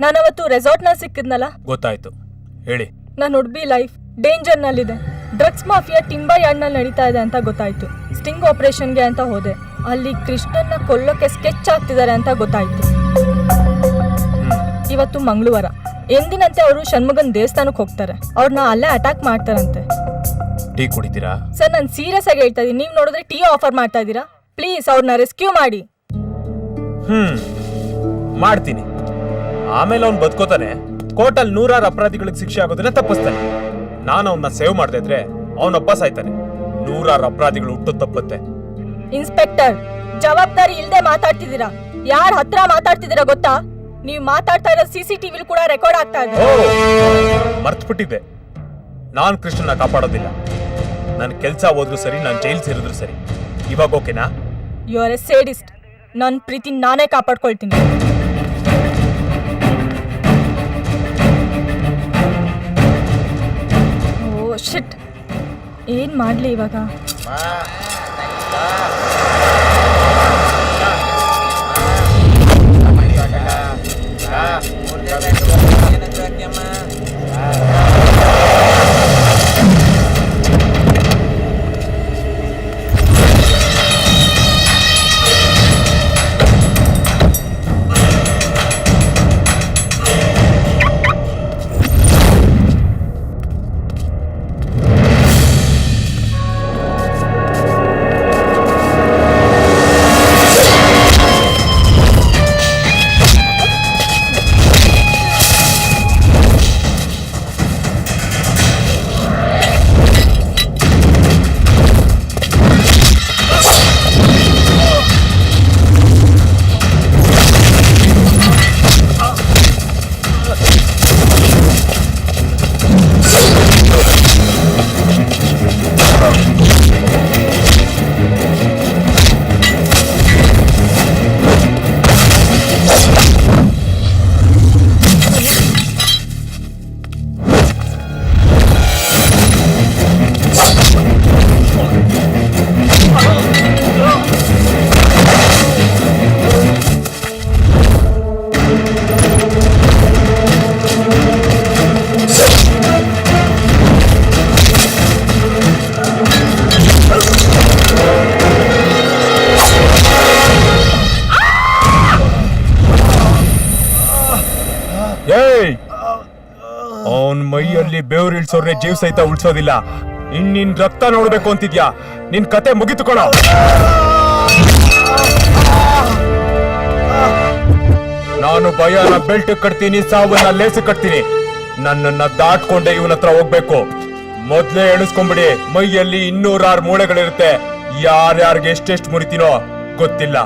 ನಾನವತ್ತು ರೆಸಾರ್ಟ್ನಲ್ಲಿ ಸಿಕ್ಕಿದ್ನಲ್ಲ. ಗೊತ್ತಾಯ್ತು, ಹೇಳಿ. ನನ್ನ ಹುಡುಗಿ ಲೈಫ್ ಡೇಂಜರ್ನಲ್ಲಿದೆ. ಡ್ರಗ್ಸ್ ಮಾಫಿಯಾ ಟಿಂಬಾ ಯಾರ್ಡ್ನಲ್ಲಿ ನಡೀತಾ ಇದೆ ಅಂತ ಗೊತ್ತಾಯ್ತು. ಸ್ಟಿಂಗ್ ಆಪರೇಷನ್ಗೆ ಅಂತ ಹೋದೆ. ಅಲ್ಲಿ ಕೃಷ್ಣನ್ನ ಕೊಲ್ಲೋಕೆ ಸ್ಕೆಚ್ ಆಗ್ತಿದ್ದಾರೆ ಅಂತ ಗೊತ್ತಾಯ್ತು. ಇವತ್ತು ಮಂಗಳವಾರ. ಎಂದಿನಂತೆ ಅವರು ಷಣ್ಮುಗನ್ ದೇವಸ್ಥಾನಕ್ಕೆ ಹೋಗ್ತಾರೆ. ಅವ್ರನ್ನ ಅಲ್ಲೇ ಅಟ್ಯಾಕ್ ಮಾಡ್ತಾರಂತೆ. ಟೀ ಕುಡಿತೀರಾ? ಸರ್, ನಾನು ಸೀರಿಯಸ್ ಆಗಿ ಹೇಳ್ತಾ ಇದ್ದೀನಿ. ನೀವು ನೋಡಿದ್ರೆ ಟೀ ಆಫರ್ ಮಾಡ್ತಾ ಇದ್ದೀರಾ? ಪ್ಲೀಸ್ ಅವ್ರನ್ನ ರೆಸ್ಕ್ಯೂ ಮಾಡಿ. ಮಾಡ್ತೀನಿ. ಆಮೇಲೆ ಅವ್ನು ಬದುಕೋತಾನೆ. ಕೋರ್ಟಲ್ಲಿ 100 ಅಪರಾಧಿಗಳಿಗೆ ಶಿಕ್ಷೆ ಆಗೋದನ್ನ ತಪ್ಪಿಸ್ತಾನೆ. ನಾನು ಅವನ್ನ ಸೇವ್ ಮಾಡದೇ ಇದ್ರೆ ಅವನೊಬ್ಬ ಸಾಯ್ತಾನೆ. 100 ಅಪರಾಧಿಗಳು ಹುಟ್ಟು ತಪ್ಪುತ್ತೆ. ಇನ್ಸ್ಪೆಕ್ಟರ್, ಜವಾಬ್ದಾರಿ ಇಲ್ಲದೆ ಮಾತಾಡ್ತಿದ್ದೀರಾ. ಯಾರ ಹತ್ರ ಮಾತಾಡ್ತಿದ್ದೀರಾ ಗೊತ್ತಾ? ನೀವು ಮಾತಾಡ್ತಾ ಇರೋ CCTV ಕೂಡ ರೆಕಾರ್ಡ್ ಆಗ್ತಾ ಇದೆ. ಮರ್ತ್ಬಿಟ್ಟಿದ್ದೆ. ನಾನ್ ಕೃಷ್ಣನ ಕಾಪಾಡೋದಿಲ್ಲ. ನನ್ನ ಕೆಲಸ ಹೋದ್ರು ಸರಿ, ನಾನು ಜೈಲ್ ಸೇರಿದ್ರು ಸರಿ. ಇವಾಗ ಓಕೆನಾ? You are a sadist. ನನ್ನ ಪ್ರೀತಿ ನಾನೇ ಕಾಪಾಡ್ಕೊಳ್ತೀನಿ. ಓ ಶಿಟ್, ಏನ್ ಮಾಡ್ಲಿ ಇವಾಗ? ಅವನ್ ಮೈಯಲ್ಲಿ ಬೆವರಿಳ್ಸೋರ್ನೆ ಜೀವ ಸಹಿತ ಉಳ್ಸೋದಿಲ್ಲ. ನಿನ್ ರಕ್ತ ನೋಡ್ಬೇಕು ಅಂತಿದ್ಯಾ? ನಿನ್ ಕತೆ ಮುಗಿತುಕೊಳ. ನಾನು ಭಯನ ಬೆಲ್ಟ್ ಕಟ್ತೀನಿ, ಸಾವನ್ನ ಲೇಸು ಕಟ್ತೀನಿ. ನನ್ನನ್ನ ದಾಟ್ಕೊಂಡೆ ಇವನ ಹತ್ರ ಹೋಗ್ಬೇಕು. ಮೊದ್ಲೇ ಎಣಿಸ್ಕೊಂಡ್ಬಿಡಿ, ಮೈಯಲ್ಲಿ 206 ಮೂಳೆಗಳಿರುತ್ತೆ. ಯಾರ್ಯಾರಿಗೆ ಎಷ್ಟೆಷ್ಟು ಮುರಿತೀನೋ ಗೊತ್ತಿಲ್ಲ.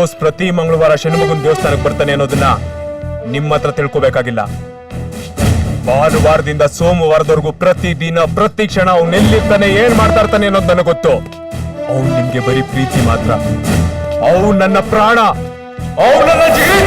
ಬಾಸ್ ಪ್ರತಿ ಮಂಗಳವಾರ ಶನಿಮಗನ್ ದೇವಸ್ಥಾನಕ್ಕೆ ಬರ್ತಾನೆ ಅನ್ನೋದನ್ನ ನಿಮ್ಮ ಹತ್ರ ತಿಳ್ಕೊಬೇಕಾಗಿಲ್ಲ. ಭಾನುವಾರದಿಂದ ಸೋಮವಾರದವರೆಗೂ ಪ್ರತಿ ದಿನ ಪ್ರತಿ ಕ್ಷಣ ಅವ್ನು ಎಲ್ಲಿರ್ತಾನೆ ಏನ್ ಮಾಡ್ತಾ ಇರ್ತಾನೆ ಅನ್ನೋದು ನನಗೆ ಗೊತ್ತು. ಅವ್ನು ನಿಮ್ಗೆ ಬರೀ ಪ್ರೀತಿ ಮಾತ್ರ. ಅವ್ನು ನನ್ನ ಪ್ರಾಣ, ಅವ್ನು ನನ್ನ ಜೀವ.